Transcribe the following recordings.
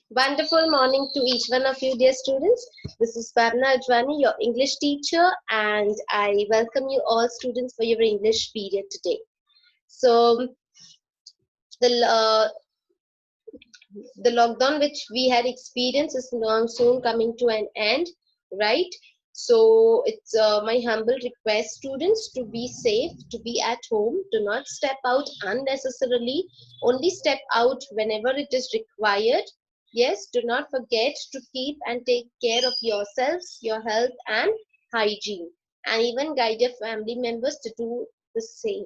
Wonderful morning to each one of you, dear students. This is Bhavna Advani, your English teacher, and I welcome you all students for your English period today. So, the the lockdown which we had experienced is now soon coming to an end, right? So it's my humble request, students, to be safe, to be at home, do not step out unnecessarily, only step out whenever it is required. Yes, do not forget to keep and take care of yourselves, your health and hygiene, and even guide your family members to do the same.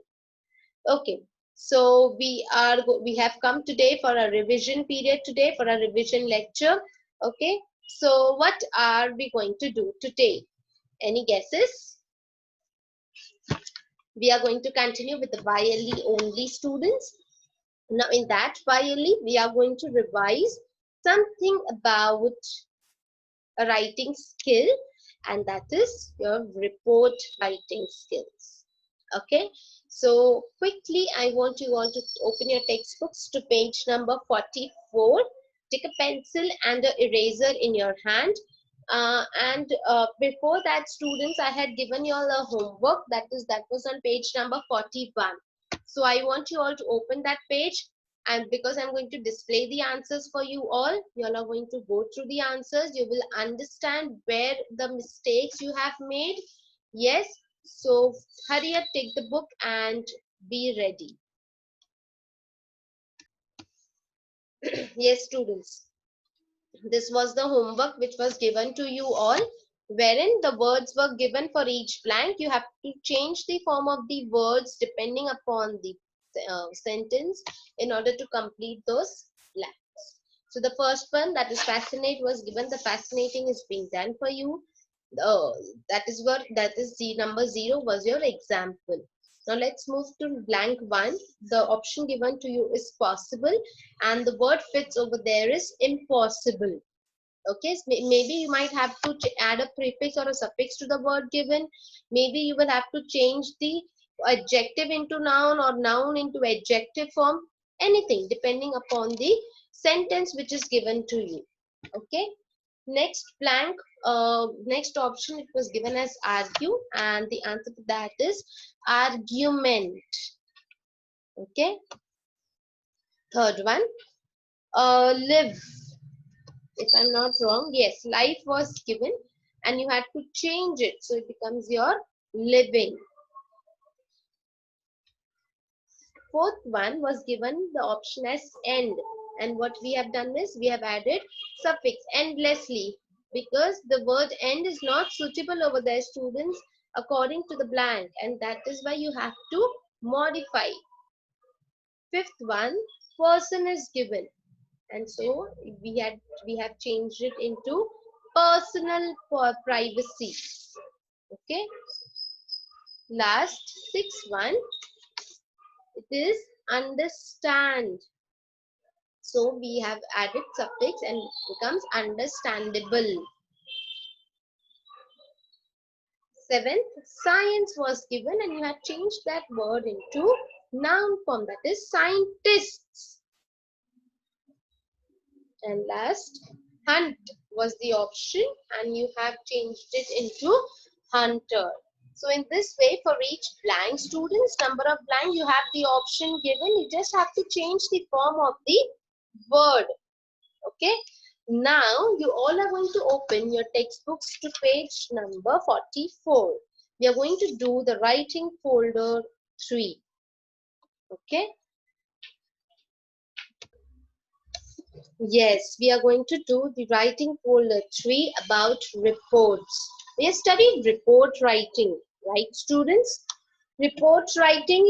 Okay, so we have come today for a revision period today, for a revision lecture. Okay, so what are we going to do today? Any guesses? We are going to continue with the YLE only, students. Now in that YLE, we are going to revise something about a writing skill, and that is your report writing skills. Okay, so quickly I want you all to open your textbooks to page number 44. Take a pencil and an eraser in your hand, and before that, students, I had given you all a homework that was on page number 41. So I want you all to open that page, and because I'm going to display the answers for you all are going to go through the answers. You will understand where the mistakes you have made. Yes, so hurry up, take the book and be ready. Yes, students, this was the homework which was given to you all, wherein the words were given for each blank. You have to change the form of the words depending upon the sentence in order to complete those blanks. So the first one, that is fascinate, was given. The fascinating is being done for you. That is the number 0 was your example. Now let's move to blank 1. The option given to you is possible, and the word fits over there is impossible. Okay, so maybe you might have to add a prefix or a suffix to the word given. Maybe you will have to change the adjective into noun or noun into adjective form. Anything depending upon the sentence which is given to you. Okay, next blank, next option, it was given as argue, and the answer to that is argument. Okay, third one, live. If I'm not wrong, yes, life was given and you had to change it, so it becomes your living. Fourth one was given the option as end, and what we have done is we have added suffix endlessly, because the word end is not suitable over there, students, according to the blank, and that is why you have to modify. Fifth one, person is given, and so we have changed it into personal privacy. Okay, last sixth one, it is understand, so we have added suffix and it becomes understandable. Seventh, science was given and you have changed that word into noun form, that is scientists. And last, hunt was the option and you have changed it into hunter. So in this way, for each blank, students, number of blank, you have the option given. You just have to change the form of the word. Okay. Now you all are going to open your textbooks to page number 44. We are going to do the writing folder 3. Okay. Yes, we are going to do the writing folder 3 about reports. We have studied report writing, right, students? Report writing,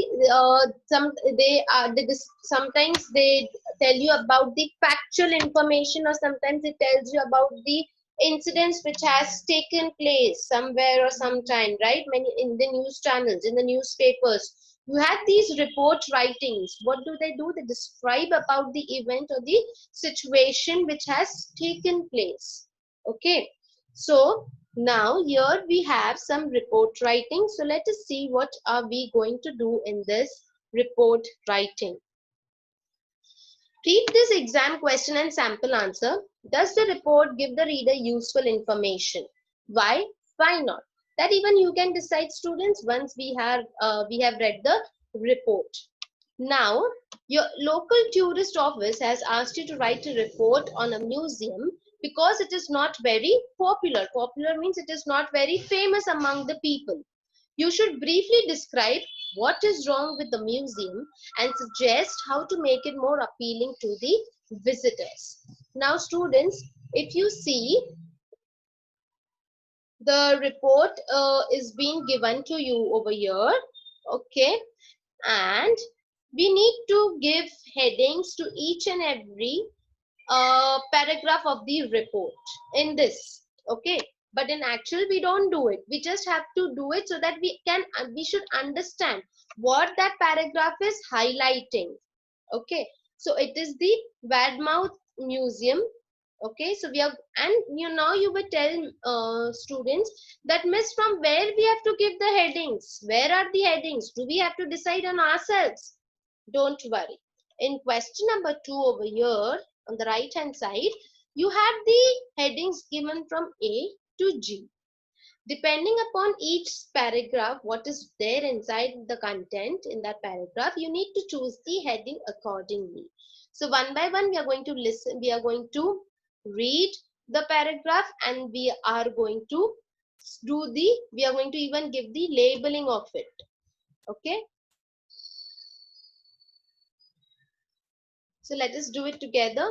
sometimes they tell you about the factual information, or sometimes it tells you about the incidents which has taken place somewhere or sometime, right? Many in the news channels, in the newspapers, you have these report writings. What do? They describe about the event or the situation which has taken place. Okay, so now here we have some report writing. So let us see what are we going to do in this report writing. Read this exam question and sample answer. Does the report give the reader useful information? Why? Why not? That even you can decide, students, once we have read the report. Now, your local tourist office has asked you to write a report on a museum because it is not very popular. Popular means it is not very famous among the people. You should briefly describe what is wrong with the museum and suggest how to make it more appealing to the visitors. Now, students, if you see, the report is being given to you over here, okay, and we need to give headings to each and every paragraph of the report in this, okay, but in actual we don't do it. We just have to do it so that we should understand what that paragraph is highlighting, okay. So it is the Wadmouth Museum, okay. So we have, and now you will tell students that, miss, from where we have to give the headings? Where are the headings? Do we have to decide on ourselves? Don't worry. In question number 2 over here on the right hand side, you have the headings given from A to G. Depending upon each paragraph, what is there inside the content in that paragraph, you need to choose the heading accordingly. So one by one, we are going to listen, we are going to read the paragraph, and we are going to we are going to even give the labeling of it. Okay. So let us do it together.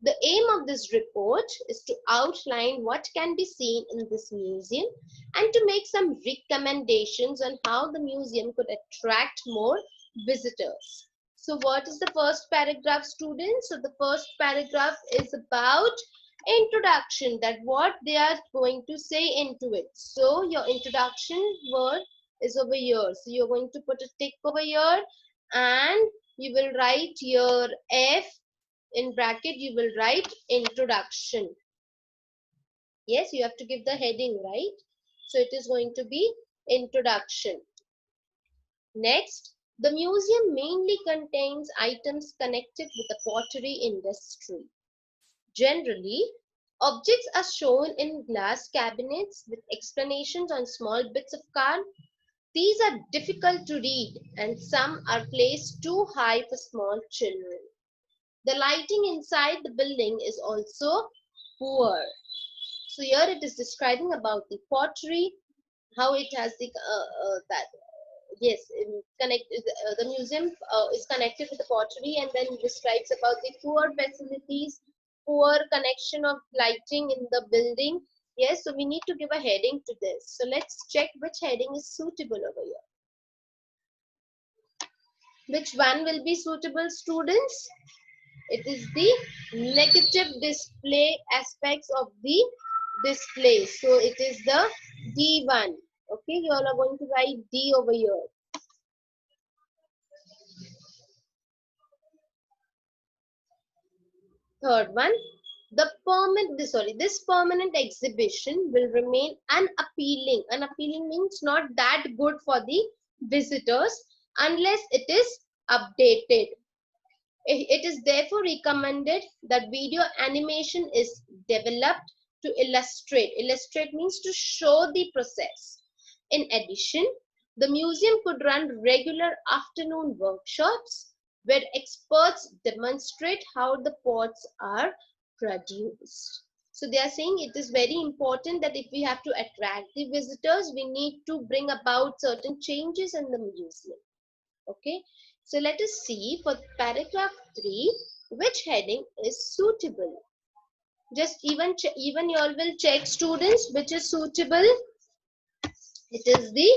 The aim of this report is to outline what can be seen in this museum and to make some recommendations on how the museum could attract more visitors. So what is the first paragraph, students? So the first paragraph is about introduction, that what they are going to say into it. So your introduction word is over here. So you're going to put a tick over here, and you will write your F. In bracket you will write introduction. Yes, you have to give the heading, right? So it is going to be introduction. Next, the museum mainly contains items connected with the pottery industry. Generally, objects are shown in glass cabinets with explanations on small bits of card. These are difficult to read, and some are placed too high for small children. The lighting inside the building is also poor. So here it is describing about the pottery, how it has the that yes, the museum is connected with the pottery, and then describes about the poor facilities, poor connection of lighting in the building. Yes, so we need to give a heading to this. So let's check which heading is suitable over here. Which one will be suitable, students? It is the negative display aspects of the display. So it is the D one. Okay, you all are going to write D over here. Third one, this permanent exhibition will remain unappealing. Unappealing means not that good for the visitors unless it is updated. It is therefore recommended that video animation is developed to illustrate. Illustrate means to show the process. In addition, the museum could run regular afternoon workshops where experts demonstrate how the pots are produced. So they are saying it is very important that if we have to attract the visitors, we need to bring about certain changes in the museum. Okay, so let us see for paragraph 3 which heading is suitable. Just even you all will check, students, which is suitable. It is the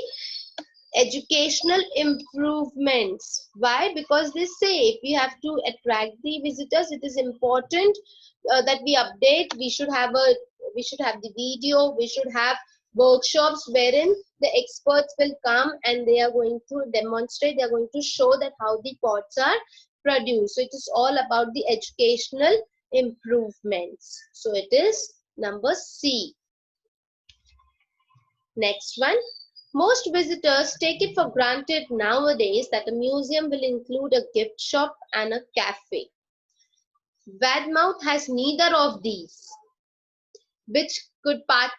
educational improvements. Why? Because they say if we have to attract the visitors, it is important that we update. We should have the video. We should have workshops wherein the experts will come and they are going to demonstrate. They are going to show that how the pots are produced. So it is all about the educational improvements. So it is number C. Next one. Most visitors take it for granted nowadays that a museum will include a gift shop and a cafe. Vadmouth has neither of these, which could partly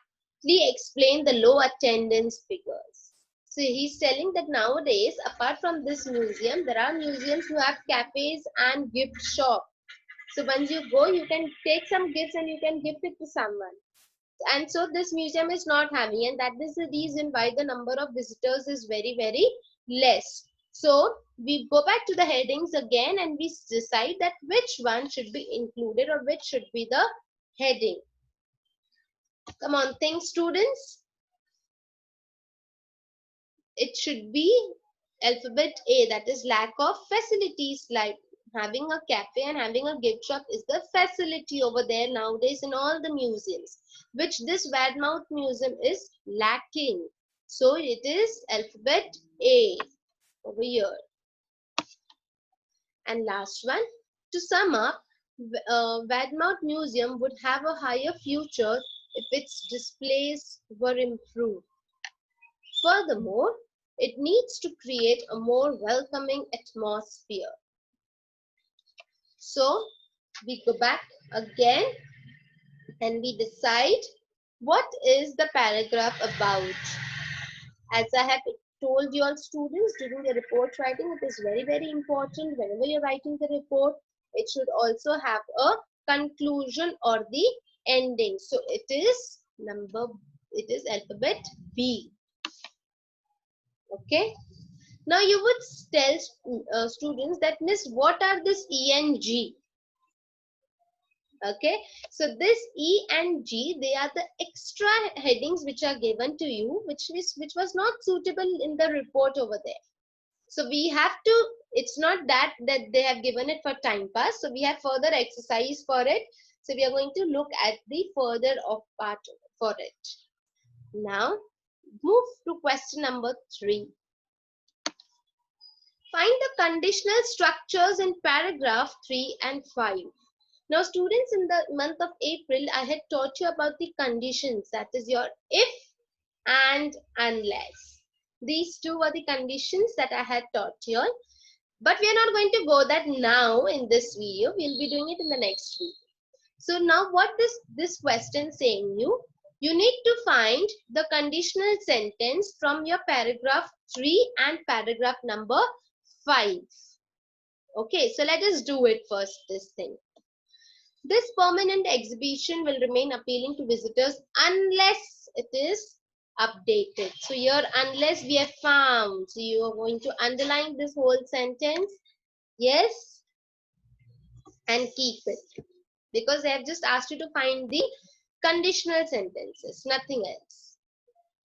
explain the low attendance figures. So he's telling that nowadays, apart from this museum, there are museums who have cafes and gift shop. So once you go, you can take some gifts and you can gift it to someone. And so this museum is not having, and that is the reason why the number of visitors is very, very less. So we go back to the headings again and we decide that which one should be included or which should be the heading. Come on, think students. It should be alphabet A, that is lack of facilities. Like having a cafe and having a gift shop is the facility over there nowadays in all the museums, which this Vadmouth museum is lacking. So it is alphabet A over here. And last one, to sum up, Vadmouth museum would have a higher future if its displays were improved. Furthermore, it needs to create a more welcoming atmosphere. So we go back again and we decide what is the paragraph about. As I have told you all students during the report writing, it is very, very important whenever you're writing the report, it should also have a conclusion or the ending. So it is alphabet B. Okay. Now you would tell students that, Miss, what are this E and G? Okay, so this E and G, they are the extra headings which are given to you, which was not suitable in the report over there. So we have to, it's not that they have given it for time pass. So we have further exercise for it. So we are going to look at the further of part for it. Now move to question number 3. Find the conditional structures in paragraph 3 and 5. Now students, in the month of April, I had taught you about the conditions, that is your if and unless. These two were the conditions that I had taught you all. But we are not going to go that now in this video. We'll be doing it in the next video. So now what this question saying you need to find the conditional sentence from your paragraph 3 and paragraph number 5. Okay, so let us do it first, this thing. This permanent exhibition will remain appealing to visitors unless it is updated. So here, unless we have found. So you are going to underline this whole sentence. Yes. And keep it. Because they have just asked you to find the conditional sentences. Nothing else.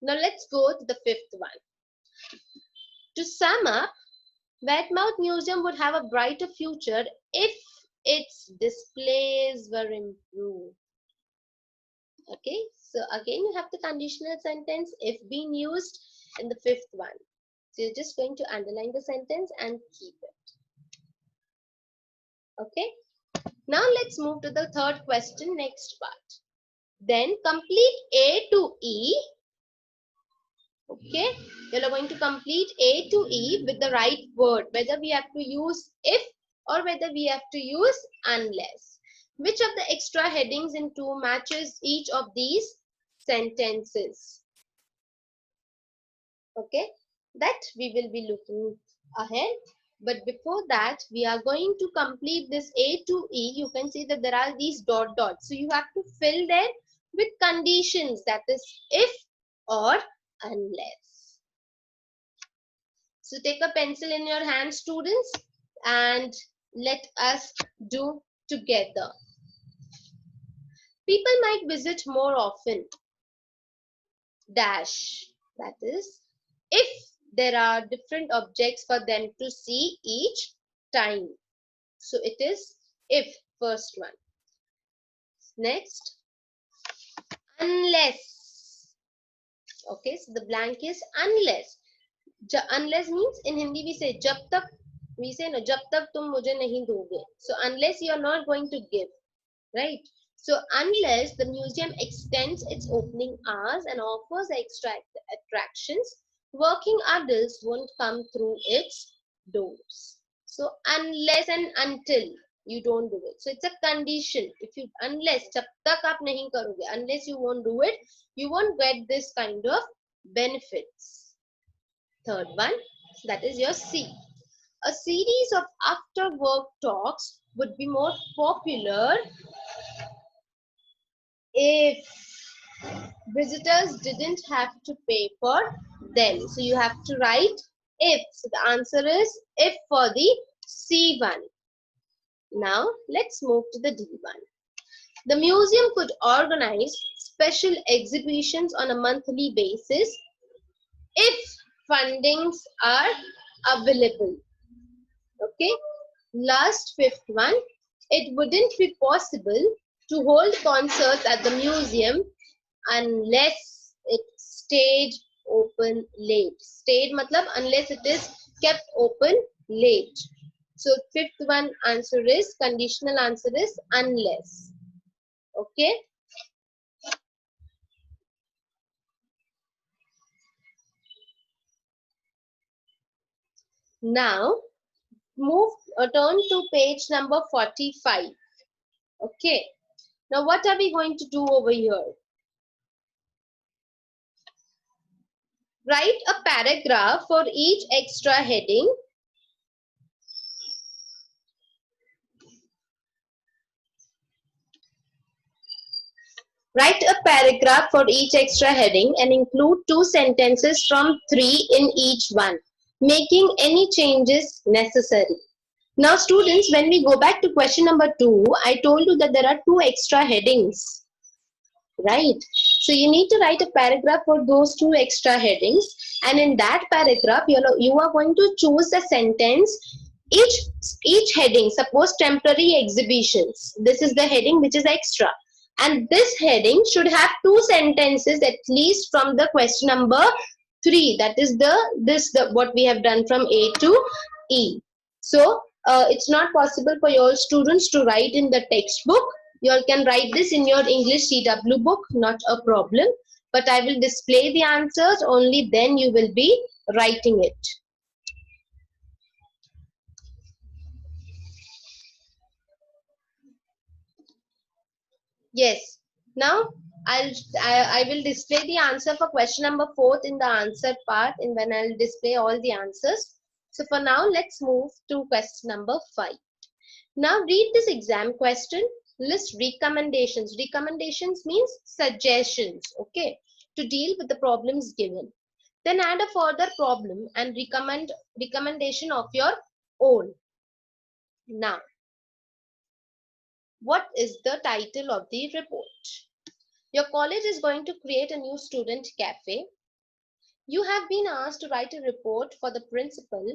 Now let's go to the 5th one. To sum up, Vadmouth Museum would have a brighter future if its displays were improved. Okay, so again you have the conditional sentence if being used in the 5th one. So you're just going to underline the sentence and keep it. Okay, now let's move to the 3rd question, next part. Then complete A to E. Okay, you're going to complete A to E with the right word, whether we have to use if or whether we have to use unless. Which of the extra headings in 2 matches each of these sentences? Okay, that we will be looking ahead. But before that, we are going to complete this A to E. You can see that there are these dot dots. So you have to fill there with conditions, that is if or unless. So take a pencil in your hand, students, and let us do together. People might visit more often. Dash. That is, if there are different objects for them to see each time. So it is if, first one. Next, unless. Okay, so the blank is unless. Unless means in Hindi we say jab tak, we say no, jab tak tum mujhe nahi doge. So unless you are not going to give, right? So unless the museum extends its opening hours and offers extra attractions, working adults won't come through its doors. So unless and until. you don't do it. So it's a condition. If you, unless jab tak aap nahi karoge, unless you won't do it, you won't get this kind of benefits. Third one, that is your C. A series of after work talks would be more popular if visitors didn't have to pay for them. So you have to write if. So the answer is if for the C1. Now let's move to the D1. The museum could organize special exhibitions on a monthly basis if fundings are available. Okay. Last fifth one. It wouldn't be possible to hold concerts at the museum unless it stayed open late. Stayed matlab unless it is kept open late. So fifth one answer is, conditional answer is unless. Okay. Now turn to page number 45. Okay. Now what are we going to do over here? Write a paragraph for each extra heading. Write a paragraph for each extra heading and include 2 sentences from 3 in each one, making any changes necessary. Now students, when we go back to question number 2, I told you that there are 2 extra headings, right? So you need to write a paragraph for those 2 extra headings, and in that paragraph you are going to choose a sentence. Each heading, suppose temporary exhibitions, this is the heading which is extra, and this heading should have 2 sentences at least from the question number 3, that is the what we have done from A to E. So it's not possible for your students to write in the textbook. You all can write this in your English CW book, not a problem, but I will display the answers, only then you will be writing it. Yes. Now I will display the answer for question number 4 in the answer part, and when I'll display all the answers. So for now, let's move to question number 5. Now read this exam question. List recommendations. Recommendations means suggestions, okay, to deal with the problems given. Then add a further problem and recommendation of your own. Now, what is the title of the report? Your college is going to create a new student cafe. You have been asked to write a report for the principal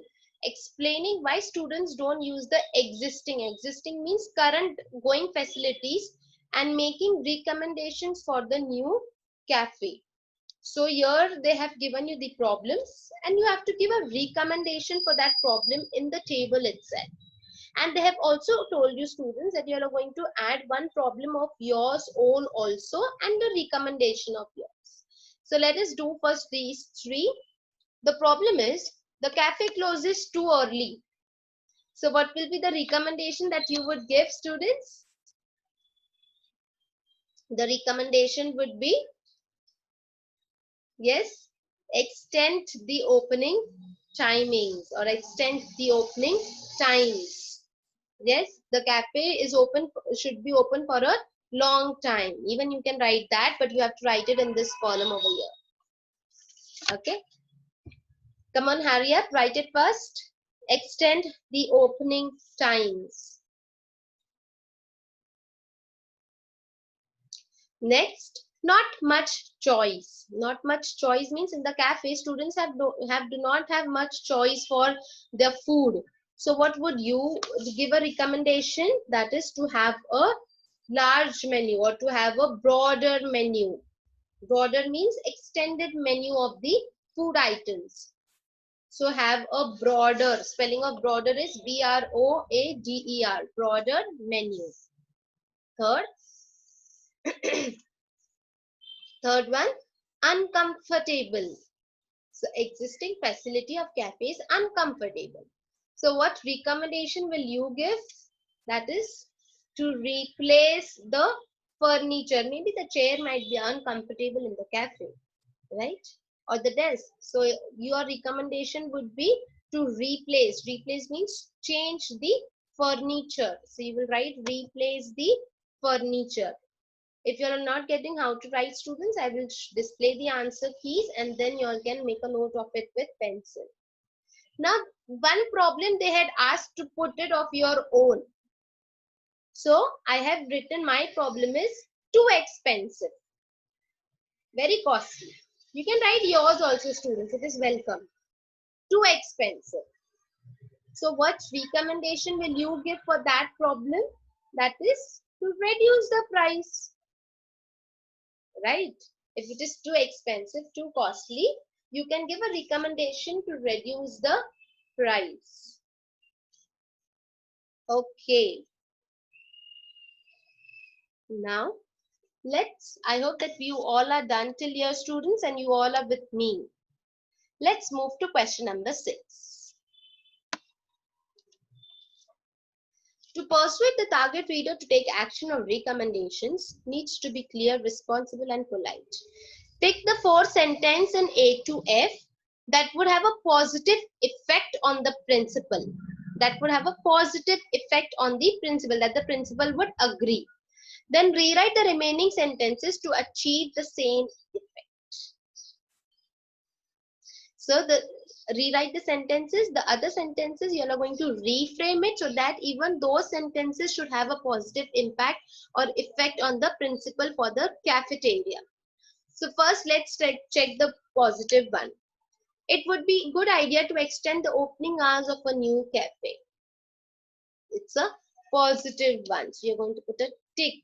explaining why students don't use the existing means current going facilities, and making recommendations for the new cafe. So here they have given you the problems and you have to give a recommendation for that problem in the table itself. And they have also told you students that you are going to add one problem of yours own also and the recommendation of yours. So let us do first these 3. The problem is the cafe closes too early. So what will be the recommendation that you would give students? The recommendation would be, yes, extend the opening timings or extend the opening times. Yes, the cafe is open, should be open for a long time. Even you can write that, but you have to write it in this column over here. Okay. Come on, hurry up, write it first. Extend the opening times. Next, not much choice. Not much choice means in the cafe, students do not have much choice for their food. So what would you give a recommendation? That is to have a large menu or to have a broader menu. Broader means extended menu of the food items. So have a broader, spelling of broader is B-R-O-A-D-E-R, broader menu. Third one, uncomfortable. So existing facility of cafe is uncomfortable. So what recommendation will you give? That is to replace the furniture. Maybe the chair might be uncomfortable in the cafe, right? Or the desk. So your recommendation would be to replace. Replace means change the furniture. So you will write replace the furniture. If you are not getting how to write, students, I will display the answer keys and then you all can make a note of it with pencil. Now, one problem they had asked to put it of your own. So I have written my problem is too expensive, very costly. You can write yours also, students. It is welcome. Too expensive. So what recommendation will you give for that problem? That is to reduce the price, right? If it is too expensive, too costly, you can give a recommendation to reduce the price. Okay. Now, I hope that you all are done till here, students, and you all are with me. Let's move to question number 6. To persuade the target reader to take action or recommendations needs to be clear, responsible, and polite. Pick the 4 sentences in A to F that would have a positive effect on the principal. That would have a positive effect on the principal, that the principal would agree. Then rewrite the remaining sentences to achieve the same effect. So rewrite the sentences, the other sentences you are going to reframe it so that even those sentences should have a positive impact or effect on the principal for the cafeteria. So first let's check the positive one. It would be a good idea to extend the opening hours of a new cafe. It's a positive one. So you're going to put a tick.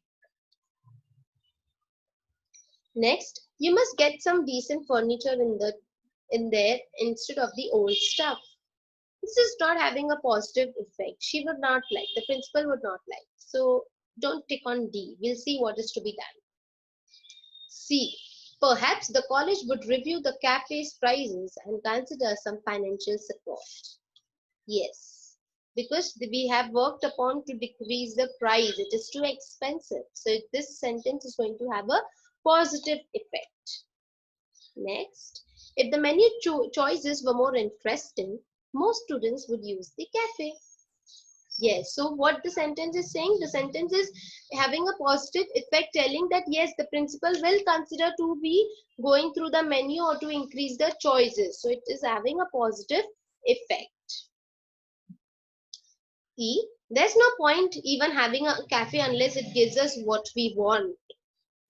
Next, you must get some decent furniture in there instead of the old stuff. This is not having a positive effect. She would not like, the principal would not like. So don't tick on D. We'll see what is to be done. C. Perhaps the college would review the cafe's prices and consider some financial support. Yes, because we have worked upon to decrease the price. It is too expensive. So this sentence is going to have a positive effect. Next, if the menu choices were more interesting, most students would use the cafe. Yes, so what the sentence is saying, the sentence is having a positive effect, telling that yes, the principal will consider to be going through the menu or to increase the choices. So it is having a positive effect. E, there's no point even having a cafe unless it gives us what we want.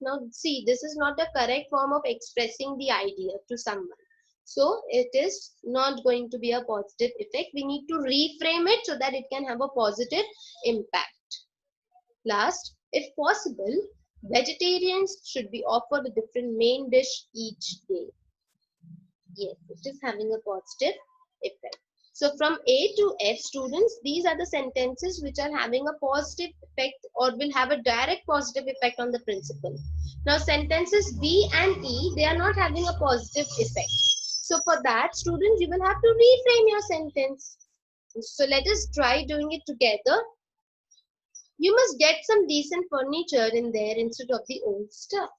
Now see, this is not the correct form of expressing the idea to someone. So it is not going to be a positive effect. We need to reframe it so that it can have a positive impact. Last, if possible, vegetarians should be offered a different main dish each day. Yes, it is having a positive effect. So from A to F, students, these are the sentences which are having a positive effect or will have a direct positive effect on the principal. Now sentences B and E, they are not having a positive effect. So for that, students, you will have to reframe your sentence. So let us try doing it together. You must get some decent furniture in there instead of the old stuff.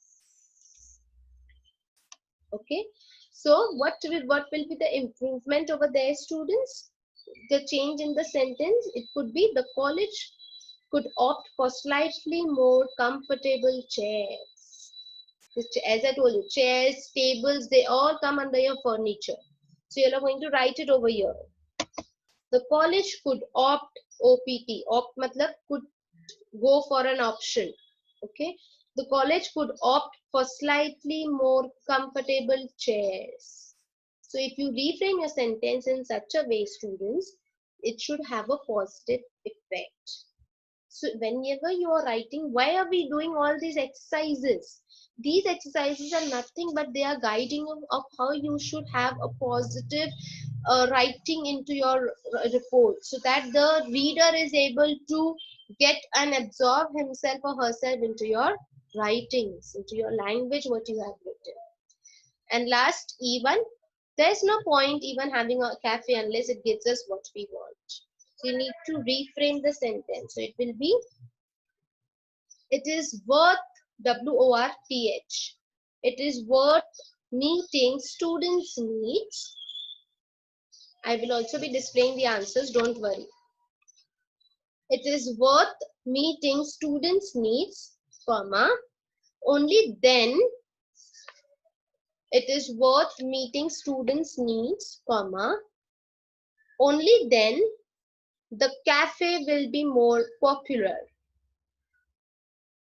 Okay. So what will be the improvement over there, students? The change in the sentence, it could be the college could opt for slightly more comfortable chairs. As I told you, chairs, tables, they all come under your furniture. So you're going to write it over here. The college could opt, OPT, opt matlab could go for an option. Okay. The college could opt for slightly more comfortable chairs. So if you reframe your sentence in such a way, students, it should have a positive effect. So whenever you are writing, why are we doing all these exercises? These exercises are nothing but they are guiding you of how you should have a positive writing into your report so that the reader is able to get and absorb himself or herself into your writings, into your language, what you have written. And last, even there's no point even having a cafe unless it gives us what we want. So you need to reframe the sentence. So it will be, it is worth, W-O-R-T-H. It is worth meeting students' needs. I will also be displaying the answers, don't worry. It is worth meeting students' needs, comma, only then it is worth meeting students' needs, comma, only then the cafe will be more popular.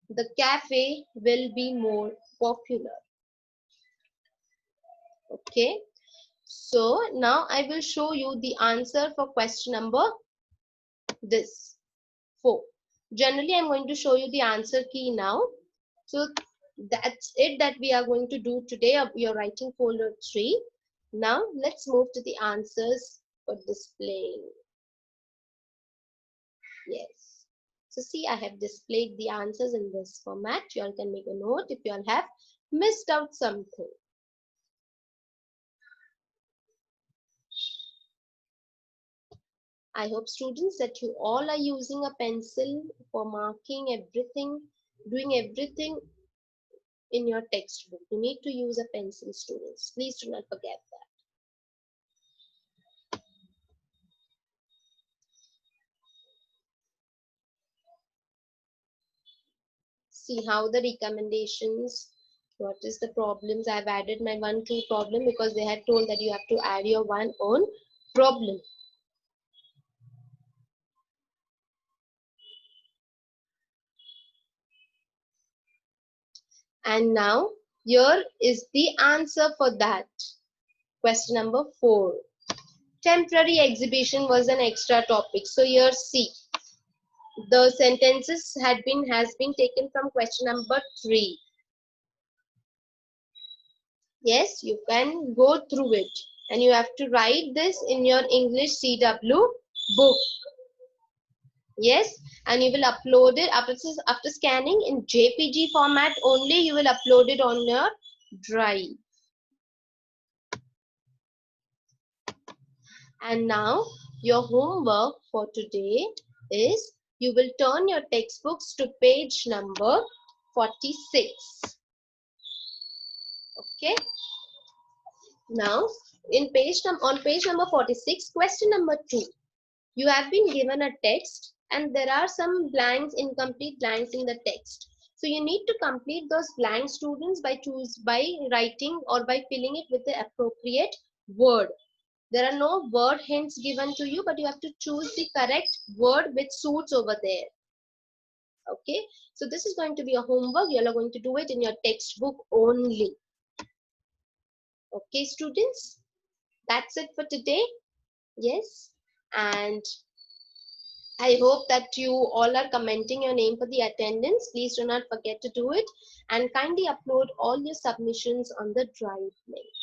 The cafe will be more popular. Okay. So now I will show you the answer for question number this 4. Generally, I'm going to show you the answer key now. So that's it that we are going to do today. You're writing folder 3. Now let's move to the answers for displaying. Yes. So see, I have displayed the answers in this format. You all can make a note if you all have missed out something. I hope students that you all are using a pencil for marking everything, doing everything in your textbook. You need to use a pencil, students. Please do not forget that. See how the recommendations, what is the problems. I've added my 1-2 problem because they had told that you have to add your one own problem. And now here is the answer for that. Question number 4. Temporary exhibition was an extra topic. So here see, the sentences has been taken from question number 3. Yes, you can go through it and you have to write this in your English CW book. Yes, and you will upload it after scanning in JPG format only. You will upload it on your drive. And now your homework for today is you will turn your textbooks to page number 46. Okay. Now on page number 46, question number 2. You have been given a text and there are some blanks, incomplete blanks in the text. So you need to complete those blank, students, by writing or by filling it with the appropriate word. There are no word hints given to you, but you have to choose the correct word which suits over there. Okay, so this is going to be a homework. You are going to do it in your textbook only. Okay, students, that's it for today. Yes, and I hope that you all are commenting your name for the attendance. Please do not forget to do it and kindly upload all your submissions on the Drive link.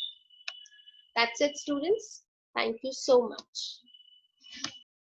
That's it, students. Thank you so much.